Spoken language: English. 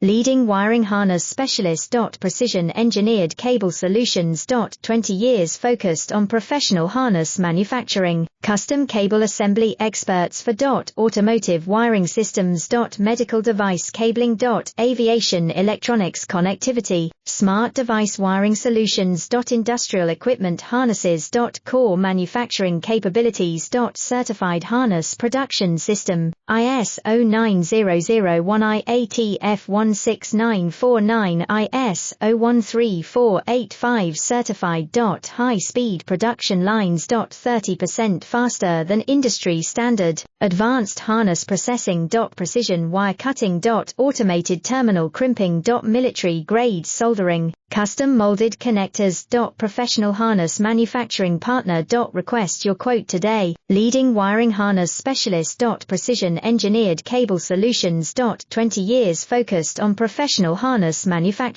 Leading wiring harness specialist. Precision engineered cable solutions. 20 years focused on professional harness manufacturing, custom cable assembly experts for automotive wiring systems. Medical device cabling. Aviation electronics connectivity, smart device wiring solutions. Industrial equipment harnesses. Core manufacturing capabilities. Certified harness production system, ISO 9001 IATF 16949 ISO 13485 certified. High speed production lines. 30% faster than industry standard, advanced harness processing. Precision wire cutting. Automated terminal crimping. Military grade soldering, custom molded connectors. Professional harness manufacturing partner. Request your quote today. Leading wiring harness specialist. Precision engineered cable solutions. 20 years focused on professional harness manufacturing.